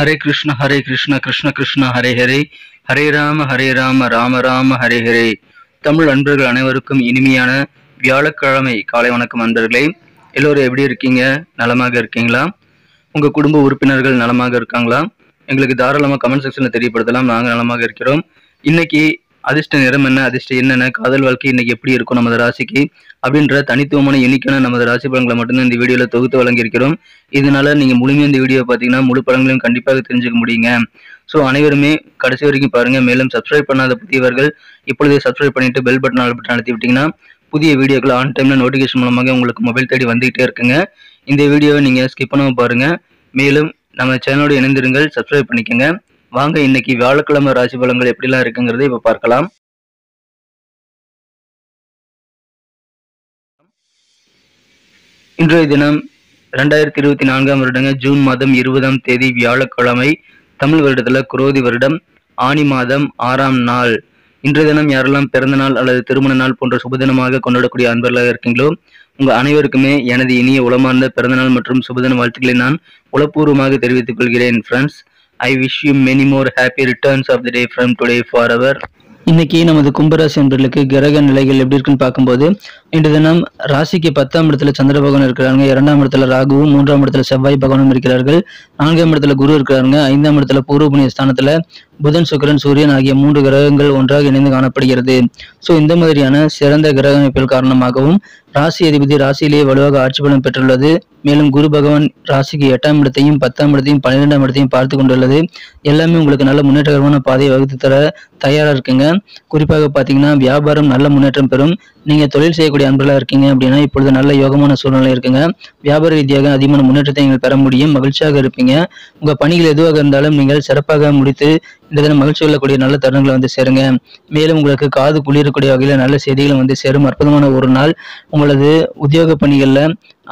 ஹரே கிருஷ்ண கிருஷ்ண கிருஷ்ண ஹரே ஹரே, ஹரே ராம ராம ராம ஹரே ஹரே. தமிழ் அன்பர்கள் அனைவருக்கும் இனிமையான வியாழக்கிழமை காலை வணக்கம் அன்பர்களே. எல்லோரும் எப்படி இருக்கீங்க? நலமாக இருக்கீங்களா? உங்க குடும்ப உறுப்பினர்கள் நலமாக இருக்காங்களா? எங்களுக்கு தாராளமாக கமெண்ட் செக்ஷன்ல தெரியப்படுத்தலாம். நாங்கள் நலமாக இருக்கிறோம். இன்னைக்கு அதிர்ஷ்ட நிறம் என்ன, அதிர்ஷ்டம் என்னென்ன, காதல் வாழ்க்கை இன்னைக்கு எப்படி இருக்கும் நமது ராசிக்கு அப்படின்ற தனித்துவமான எண்ணிக்கான நமது ராசி பலன்களை மட்டும்தான் இந்த வீடியோல தொகுத்து வழங்கியிருக்கிறோம். இதனால நீங்க முழுமையாக இந்த வீடியோ பார்த்தீங்கன்னா முழு பலன்களையும் கண்டிப்பாக தெரிஞ்சுக்க முடியுங்க. ஸோ அனைவருமே கடைசி வரைக்கும் பாருங்க. மேலும் சப்ஸ்கிரைப் பண்ணாத புதியவர்கள் இப்பொழுதே சப்ஸ்கிரைப் பண்ணிட்டு பெல் பட்டன் அழுத்தி விட்டீங்கன்னா புதிய வீடியோக்கள் ஆன் டைம்ல நோட்டிஃபிகேஷன் மூலமாக உங்களுக்கு மொபைல் தேடி வந்துகிட்டே இருக்குங்க. இந்த வீடியோவை நீங்க ஸ்கிப் பண்ணாம பாருங்க. மேலும் நம்ம சேனலோடு இணைந்திருங்கள், சப்ஸ்கிரைப் பண்ணிக்கோங்க. வாங்க இன்னைக்கு வியாழக்கிழமை ராசி பலன்கள் எப்படிலாம் இருக்குங்கிறத இப்ப பார்க்கலாம். இன்றைய தினம் 2024 வருடங்க ஜூன் மாதம் 20ஆம் தேதி வியாழக்கிழமை. தமிழ் வருடத்துல குரோதி வருடம் ஆனி மாதம் 6ஆம் நாள். இன்றைய தினம் யாரெல்லாம் பிறந்த நாள் அல்லது திருமண நாள் போன்ற சுபதினமாக கொண்டாடக்கூடிய அன்பர்களாக இருக்கீங்களோ உங்க அனைவருக்குமே எனது இனிய உளமார்ந்த பிறந்தநாள் மற்றும் சுபதின வாழ்த்துக்களை நான் உளப்பூர்வமாக தெரிவித்துக் கொள்கிறேன். Friends, I wish you many more happy returns of the day from today forever. இன்னைக்கு நமது கும்பராசி என்பர்களுக்கு கிரக நிலைகள் எப்படி இருக்குன்னு பார்க்கும்போது, இன்று தினம் ராசிக்கு 10ஆம் இடத்துல சந்திர பகவான் இருக்கிறாங்க, 2ஆம் இடத்துல ராகுவும், 3ஆம் இடத்துல செவ்வாய் பகவானும் இருக்கிறார்கள், 4ஆம் இடத்துல குரு இருக்கிறாங்க, 5ஆம் இடத்துல பூர்வ புண்ணிய ஸ்தானத்துல புதன், சுக்கிரன், சூரியன் ஆகிய 3 கிரகங்கள் ஒன்றாக இணைந்து காணப்படுகிறது. ஸோ இந்த மாதிரியான சிறந்த கிரக அமைப்புகள் காரணமாகவும் ராசி அதிபதி ராசியிலேயே வலுவாக ஆட்சி பலம் பெற்றுள்ளது. மேலும் குரு பகவான் ராசிக்கு 8ஆம் இடத்தையும் 10ஆம் இடத்தையும் 12ஆம் இடத்தையும் பார்த்து கொண்டுள்ளது. எல்லாமே உங்களுக்கு நல்ல முன்னேற்றகரமான பாதையை வகுத்து தர தயாரா இருக்குங்க. குறிப்பாக பார்த்தீங்கன்னா வியாபாரம் நல்ல முன்னேற்றம் பெறும். நீங்க தொழில் செய்யக்கூடிய அன்பர்களாக இருக்கீங்க அப்படின்னா இப்பொழுது நல்ல யோகமான சூழ்நிலை இருக்குங்க. வியாபார ரீதியாக அதிகமான முன்னேற்றத்தை நீங்கள் பெற முடியும். மகிழ்ச்சியாக இருப்பீங்க. உங்க பணிகள் எதுவாக இருந்தாலும் நீங்கள் சிறப்பாக முடித்து இந்த தினம் மகிழ்ச்சி கொள்ளக்கூடிய நல்ல தருணங்களை வந்து சேருங்க. மேலும் உங்களுக்கு காது குளிரக்கூடிய வகையில் நல்ல செய்திகளும் வந்து சேரும். அற்புதமான ஒரு நாள். உங்களது உத்தியோக பணிகள்ல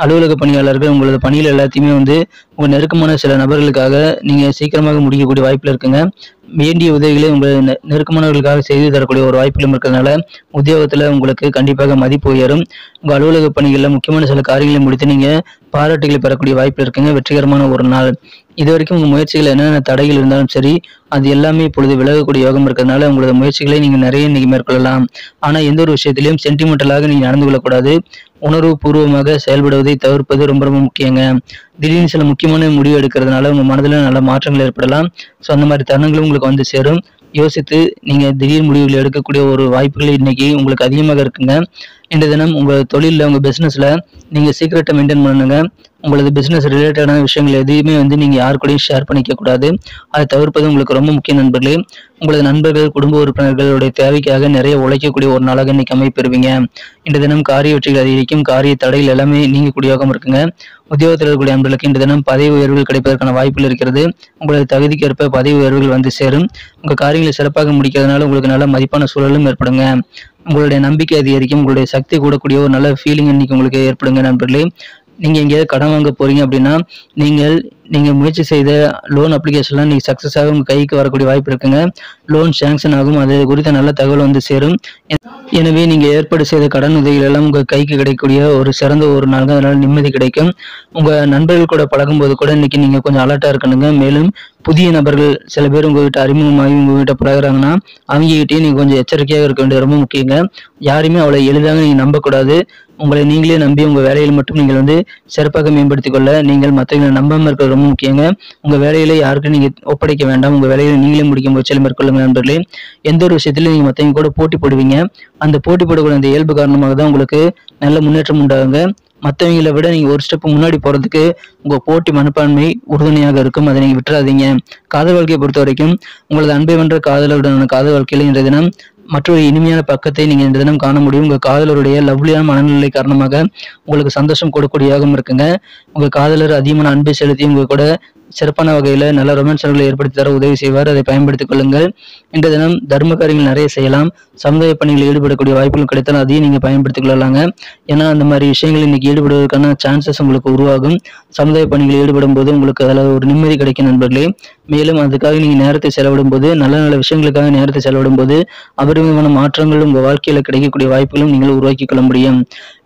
அலுவலக பணியாளர்கள் உங்களது பணிகள் எல்லாத்தையுமே வந்து உங்க நெருக்கமான சில நபர்களுக்காக நீங்க சீக்கிரமாக முடிக்கக்கூடிய வாய்ப்புல இருக்குங்க. வேண்டிய உதவிகளை உங்கள் நெருக்கமானவர்களுக்காக செய்து தரக்கூடிய ஒரு வாய்ப்புகளும் இருக்கிறதுனால உத்தியோகத்துல உங்களுக்கு கண்டிப்பாக மதிப்பு உயரும். உங்க அலுவலக பணிகள்ல முக்கியமான சில காரியங்களை முடித்து நீங்க பாராட்டுகளை பெறக்கூடிய வாய்ப்பு இருக்குங்க. வெற்றிகரமான ஒரு நாள். இது வரைக்கும் உங்க முயற்சிகள் என்னென்ன தடைகள் இருந்தாலும் சரி அது எல்லாமே இப்பொழுது விலகக்கூடிய யோகம் இருக்கிறதுனால உங்களது முயற்சிகளை நீங்க நிறைய இன்னைக்கு மேற்கொள்ளலாம். ஆனா எந்த ஒரு விஷயத்திலையும் சென்டிமெண்டலாக நீங்க நடந்து கொள்ளக்கூடாது. உணர்வு பூர்வமாக செயல்படுவதை தவிர்ப்பது ரொம்ப ரொம்ப முக்கியங்க. திடீர்னு சில முக்கியமான முடிவு எடுக்கிறதுனால உங்க மனதில் நல்ல மாற்றங்கள் ஏற்படலாம். ஸோ அந்த மாதிரி தருணங்களும் உங்களுக்கு வந்து சேரும். யோசித்து நீங்க திடீர் முடிவுகள் எடுக்கக்கூடிய ஒரு வாய்ப்புகள் இன்னைக்கு உங்களுக்கு அதிகமாக இருக்குங்க. இந்த தினம் உங்க தொழிலில் உங்க பிசினஸ்ல நீங்க சீக்கிரட்டை மெயின்டைன் பண்ணுங்க. உங்களது பிசினஸ் ரிலேட்டடான விஷயங்கள் எதையுமே வந்து நீங்க யாரு கூடயும் ஷேர் பண்ணிக்க கூடாது. அதை தவிர்ப்பது உங்களுக்கு ரொம்ப முக்கிய நண்பர்களே. உங்களது நண்பர்கள், குடும்ப உறுப்பினர்களுடைய தேவைக்காக நிறைய உழைக்கக்கூடிய ஒரு நாளாக இன்னைக்கு அமைப்பெறுவீங்க. இந்த தினம் காரிய வெற்றிகள் அதிகரிக்கும். காரிய தடைகள் எல்லாமே நீங்கக்கூடிய யோகம் இருக்குங்க. உத்தியோகத்தில் இருக்கக்கூடிய அன்பர்களுக்கு இந்த தினம் பதவி உயர்வுகள் கிடைப்பதற்கான வாய்ப்புகள் இருக்கிறது. உங்களது தகுதிக்கு ஏற்ப பதவி உயர்வுகள் வந்து சேரும். உங்க காரியங்களை சிறப்பாக முடிக்கிறதுனால உங்களுக்கு நல்ல மதிப்பான சூழலும் ஏற்படுங்க. உங்களுடைய நம்பிக்கை அதிகரிக்கும். உங்களுடைய சக்தி கூடக்கூடிய ஒரு நல்ல ஃபீலிங் இன்னைக்கு உங்களுக்கு ஏற்படுங்க நண்பர்களே. நீங்க எங்கேயாவது கடன் வாங்க போறீங்க அப்படின்னா நீங்க முயற்சி செய்த லோன் அப்ளிகேஷன்லாம் நீங்க சக்சஸாக உங்க கைக்கு வரக்கூடிய வாய்ப்பு இருக்குங்க. லோன் சாங்ஷன் ஆகும். அது குறித்த நல்ல தகவல் வந்து சேரும். எனவே நீங்க ஏற்பாடு செய்த கடன் உதவிகள் எல்லாம் உங்க கைக்கு கிடைக்கக்கூடிய ஒரு சிறந்த ஒரு நாள். அதனால நிம்மதி கிடைக்கும். உங்க நண்பர்கள் கூட பழகும் போது கூட இன்னைக்கு நீங்க கொஞ்சம் அலர்ட்டா இருக்கணுங்க. மேலும் புதிய நபர்கள் சில பேர் உங்ககிட்ட அறிமுகமாகி உங்ககிட்ட பழகுறாங்கன்னா அவங்க கிட்டே நீங்க கொஞ்சம் எச்சரிக்கையாக இருக்க வேண்டியது ரொம்ப முக்கியங்க. யாருமே அவ்வளவு எளிதாக நீங்க நம்பக்கூடாது. உங்களை நீங்களே நம்பி உங்க வேலையில் மட்டும் நீங்கள் வந்து சிறப்பாக மேம்படுத்திக் கொள்ள நீங்கள் மற்றவங்களை நம்பாம இருக்கிறது ரொம்ப முக்கியங்க. உங்க வேலையில யாருக்கும் நீங்க ஒப்படைக்க வேண்டாம். உங்க வேலையில நீங்களே முடிக்கும் முயற்சியில் மேற்கொள்ளுங்க நண்பர்களே. எந்த ஒரு விஷயத்திலும் நீங்க மற்றவங்க கூட போட்டி போடுவீங்க. அந்த போட்டி போடக்கூடிய அந்த இயல்பு காரணமாக தான் உங்களுக்கு நல்ல முன்னேற்றம் உண்டாகுங்க. மற்றவங்களை விட நீங்க ஒரு ஸ்டெப் முன்னாடி போறதுக்கு உங்க போட்டி மனப்பான்மை உறுதுணையாக இருக்கும். அதை நீங்க விட்டுறாதீங்க. காதல் வாழ்க்கையை பொறுத்த வரைக்கும் உங்களது அன்பை வென்ற காதலருடனான காதல் வாழ்க்கையில இன்றைய தினம் மற்றொரு இனிமையான பக்கத்தை நீங்க இந்த தினம் காண முடியும். உங்க காதலருடைய லவ்லியான மனநிலை காரணமாக உங்களுக்கு சந்தோஷம் கொடுக்கக்கூடிய யோகம் இருக்குங்க. உங்க காதலர் அதிகமான அன்பை செலுத்தி உங்க கூட சிறப்பான வகையில நல்ல ரொமான்ஸ்களை ஏற்படுத்தி தர உதவி செய்வார். அதை பயன்படுத்திக் கொள்ளுங்கள். இன்றைய தினம் தர்ம காரியங்கள் நிறைய செய்யலாம். சமுதாய பணிகளில் ஈடுபடக்கூடிய வாய்ப்புகள் கிடைத்தால் அதையும் நீங்க பயன்படுத்திக் கொள்ளலாங்க. ஏன்னா அந்த மாதிரி விஷயங்கள் இன்னைக்கு ஈடுபடுவதற்கான சான்சஸ் உங்களுக்கு உருவாகும். சமுதாய பணிகளில் ஈடுபடும் போது உங்களுக்கு அதில் ஒரு நிம்மதி கிடைக்கும் நண்பர்களே. மேலும் அதுக்காக நீங்கள் நேரத்தை செலவிடும் போது நல்ல நல்ல விஷயங்களுக்காக நேரத்தை செலவிடும் போது அபரிமிதமான மாற்றங்களும் உங்கள் வாழ்க்கையில் கிடைக்கக்கூடிய வாய்ப்புகளும் நீங்கள் உருவாக்கி கொள்ள முடியும்.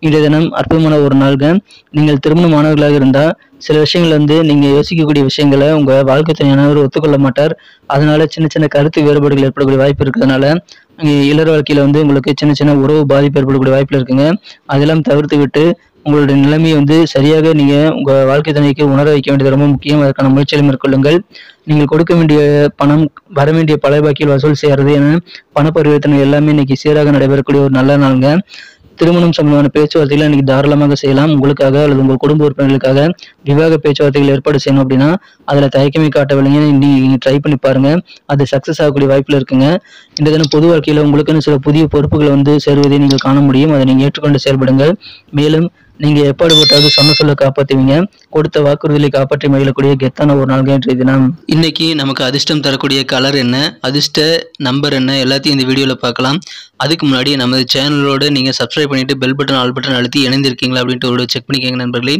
இன்றைய தினம் அற்புதமான ஒரு நாள்க. நீங்கள் திருமணமானவர்களாக இருந்தால் சில விஷயங்கள் நீங்கள் யோசிக்கக்கூடிய விஷயங்களை உங்கள் வாழ்க்கை துணையானவர் ஒத்துக்கொள்ள மாட்டார். அதனால சின்ன சின்ன கருத்து வேறுபாடுகள் ஏற்படக்கூடிய வாய்ப்பு இருக்கிறதுனால இளர் வாழ்க்கையில் உங்களுக்கு சின்ன சின்ன உறவு பாதிப்பு ஏற்படக்கூடிய வாய்ப்புகள் இருக்குங்க. அதெல்லாம் தவிர்த்து விட்டு உங்களுடைய நிலைமையை சரியாக நீங்கள் உங்கள் வாழ்க்கை துணைக்கு உணர வைக்க வேண்டியது ரொம்ப முக்கியம். அதற்கான முயற்சிகளை மேற்கொள்ளுங்கள். நீங்கள் கொடுக்க வேண்டிய பணம் வர வேண்டிய பழைய பாக்கியில் வசூல் செய்கிறது என பண பரிவர்த்தனை எல்லாமே இன்னைக்கு சீராக நடைபெறக்கூடிய ஒரு நல்ல நாளுங்க. திருமணம் சம்பந்தமான பேச்சுவார்த்தைகளை இன்னைக்கு தாராளமாக செய்யலாம். உங்களுக்காக அல்லது உங்கள் குடும்ப உறுப்பினர்களுக்காக விவாக பேச்சுவார்த்தைகள் ஏற்பாடு செய்யணும் அப்படின்னா அதுல தயக்கமே காட்டவில்லைங்க. நீங்க ட்ரை பண்ணி பாருங்க, அது சக்சஸ் ஆகக்கூடிய வாய்ப்புல இருக்குங்க. இந்த தினம் பொது வாழ்க்கையில உங்களுக்குன்னு சில புதிய பொறுப்புகளை சேருவதை நீங்கள் காண முடியும். அதை நீங்க ஏற்றுக்கொண்டு செயல்படுங்கள். மேலும் நீங்க எப்பாடுபட்டாவது சொல்ல காப்பாற்றுவீங்க. கொடுத்த வாக்குறுதியை காப்பாற்றி மகிழக்கூடிய கெத்தான ஒரு நாள் இன்றைய தினம். இன்னைக்கு நமக்கு அதிர்ஷ்டம் தரக்கூடிய கலர் என்ன, அதிர்ஷ்ட நம்பர் என்ன, எல்லாத்தையும் இந்த வீடியோவில் பார்க்கலாம். அதுக்கு முன்னாடி நமது சேனலோட நீங்கள் சப்ஸ்கிரைப் பண்ணிட்டு பெல் பட்டன் ஆல் பட்டன் அழுத்தி இணைந்திருக்கீங்களா அப்படின்ட்டு ஒரு செக் பண்ணிக்கோங்க நண்பர்களே.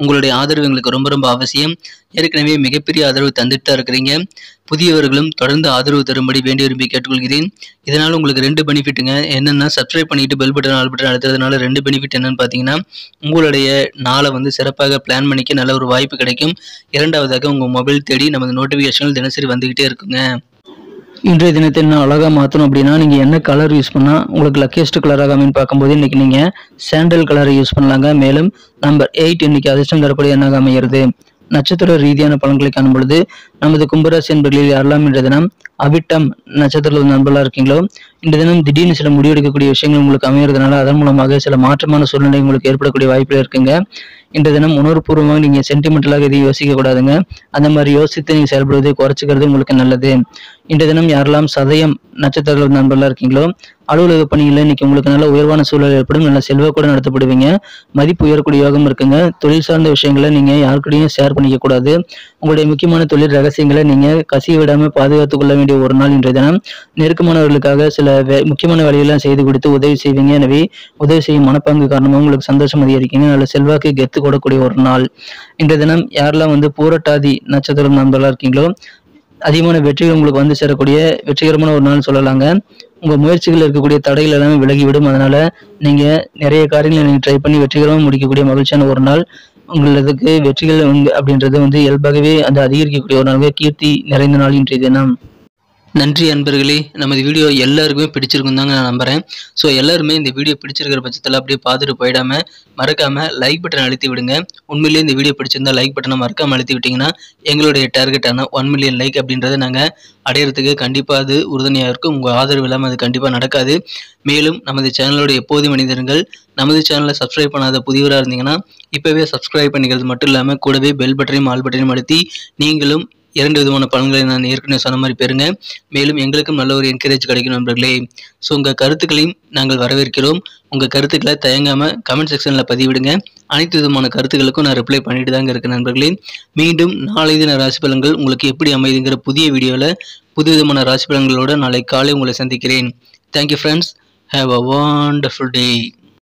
உங்களுடைய ஆதரவு எங்களுக்கு ரொம்ப ரொம்ப அவசியம். ஏற்கனவே மிகப்பெரிய ஆதரவு தந்துட்டு தான் இருக்கிறீங்க. புதியவர்களும் தொடர்ந்து ஆதரவு தரும்படி வேண்டி விரும்பி கேட்டுக்கொள்கிறேன். இதனால் உங்களுக்கு 2 பெனிஃபிட்டுங்க. என்னென்னா சப்ஸ்கிரைப் பண்ணிட்டு பெல் பட்டன் ஆல் பட்டன் அழுத்துறதுனால 2 பெனிஃபிட் என்னன்னு பார்த்தீங்கன்னா, உங்களுடைய நாளை சிறப்பாக பிளான் பண்ணிக்க நல்ல ஒரு வாய்ப்பு கிடைக்கும். இரண்டாவதாக உங்கள் மொபைல் தேடி நமது நோட்டிஃபிகேஷன்கள் தினசரி வந்துகிட்டே இருக்குங்க. இன்றைய தினத்தை நான் அழகாக மாற்றணும் அப்படின்னா நீங்கள் என்ன கலர் யூஸ் பண்ணால் உங்களுக்கு லக்கியஸ்ட் கலராக அமைன்னு பார்க்கும்போது இன்றைக்கி நீங்கள் சாண்டல் கலரை யூஸ் பண்ணலாங்க. மேலும் நம்பர் 8 இன்னைக்கு அதிர்ஷ்டம் தரக்கூடிய எண்ணாக அமைகிறது. நட்சத்திர ரீதியான பலன்களை காணும் பொழுது நமது கும்பராசி என்பர்களில் யாரெல்லாம் இன்றைய தினம் அவிட்டம் நட்சத்திர நண்பர்களாக இருக்கீங்களோ இந்த தினம் திடீர்னு சில முடிவெடுக்கக்கூடிய விஷயங்கள் உங்களுக்கு அமைகிறதுனால அதன் மூலமாக சில மாற்றமான சூழ்நிலை உங்களுக்கு ஏற்படக்கூடிய வாய்ப்புகள் இருக்குங்க. இன்றைய தினம் உணர்வுபூர்வமாக நீங்கள் சென்டிமெண்டலாக எதையும் யோசிக்க கூடாதுங்க. அந்த மாதிரி யோசித்து நீங்கள் செயல்படுவதை குறைச்சிக்கிறது உங்களுக்கு நல்லது. இன்றைய தினம் யாரெல்லாம் சதயம் நட்சத்திர நண்பர்களாக இருக்கீங்களோ அலுவலக பணியில் இன்னைக்கு உங்களுக்கு நல்ல உயர்வான சூழல் ஏற்படும். நல்ல செல்வக்கூட நடத்தப்படுவீங்க. மதிப்பு உயரக்கூடிய யோகம் இருக்குங்க. தொழில் சார்ந்த விஷயங்களை நீங்கள் யாருக்கிட்டையும் ஷேர் பண்ணிக்க கூடாது. உங்களுடைய முக்கியமான தொழில் ரகசியங்களை நீங்கள் கசிய விடாமல் பாதுகாத்துக் கொள்ள வேண்டிய ஒரு நாள் இன்றைய தினம். நெருக்கமானவர்களுக்காக சில முக்கியமான வேலையெல்லாம் செய்து கொடுத்து உதவி செய்வீங்க. எனவே உதவி செய்யும் மனப்பாங்கு காரணமாக உங்களுக்கு சந்தோஷம் அதிகரிக்குங்க. நல்ல செல்வாக்கு கெத்து கொடுக்கக்கூடிய ஒரு நாள் இன்றைய தினம். யாரெல்லாம் பூரட்டாதி நட்சத்திரம் நண்பர்களாக இருக்கீங்களோ அதிகமான வெற்றிகள் உங்களுக்கு சேரக்கூடிய வெற்றிகரமான ஒரு நாள் சொல்லலாங்க. உங்க முயற்சிகள் இருக்கக்கூடிய தடைகள் எல்லாமே விலகிவிடும். அதனால நீங்க நிறைய காரியங்களை நீங்க ட்ரை பண்ணி வெற்றிகரமாக முடிக்கக்கூடிய மகிழ்ச்சியான ஒரு நாள். உங்களுக்கு வெற்றிகள் அப்படின்றது இயல்பாகவே அந்த அதிகரிக்கக்கூடிய ஒரு நாள். கீர்த்தி நிறைந்த நாள் இன்றைய தினம். நன்றி அன்பர்களே. நமது வீடியோ எல்லாருக்குமே பிடிச்சிருக்கும் தாங்க நான் நம்புறேன். ஸோ எல்லாருமே இந்த வீடியோ பிடிச்சிருக்கிற பட்சத்தில் அப்படியே பார்த்துட்டு போயிடாம மறக்காம லைக் பட்டன் அழுத்தி விடுங்க. உண்மையிலேயே இந்த வீடியோ பிடிச்சிருந்தா லைக் பட்டனை மறக்காம அழுத்தி விட்டீங்கன்னா எங்களுடைய டார்கெட்டான 1 மில்லியன் லைக் அப்படின்றத நாங்கள் அடையிறதுக்கு கண்டிப்பாக அது உறுதுணையாக இருக்கும். உங்கள் ஆதரவு இல்லாமல் அது கண்டிப்பாக நடக்காது. மேலும் நமது சேனலோட எப்போதும் மனிதர்கள் நமது சேனலை சப்ஸ்கிரைப் பண்ணாத புதியவராக இருந்தீங்கன்னா இப்போவே சப்ஸ்கிரைப் பண்ணிக்கிறது மட்டும் இல்லாமல் கூடவே பெல் பட்டனையும் ஆல் பட்டனையும் அழுத்தி நீங்களும் 2 விதமான பலன்களை நான் ஏற்கனவே சொன்ன மாதிரி பெறுங்க. மேலும் எங்களுக்கும் நல்ல ஒரு என்கரேஜ் கிடைக்கும் நண்பர்களே. ஸோ உங்கள் கருத்துக்களையும் நாங்கள் வரவேற்கிறோம். உங்கள் கருத்துக்களை தயங்காமல் கமெண்ட் செக்ஷனில் பதிவிடுங்க. அனைத்து விதமான கருத்துக்களுக்கும் நான் ரிப்ளை பண்ணிட்டு தாங்க இருக்கேன் நண்பர்களே. மீண்டும் நாளை தின ராசி பலன்கள் உங்களுக்கு எப்படி அமைதுங்கிற புதிய வீடியோவில் புது விதமான ராசி பலன்களோடு நாளை காலை உங்களை சந்திக்கிறேன். Thank you friends. Have a wonderful day.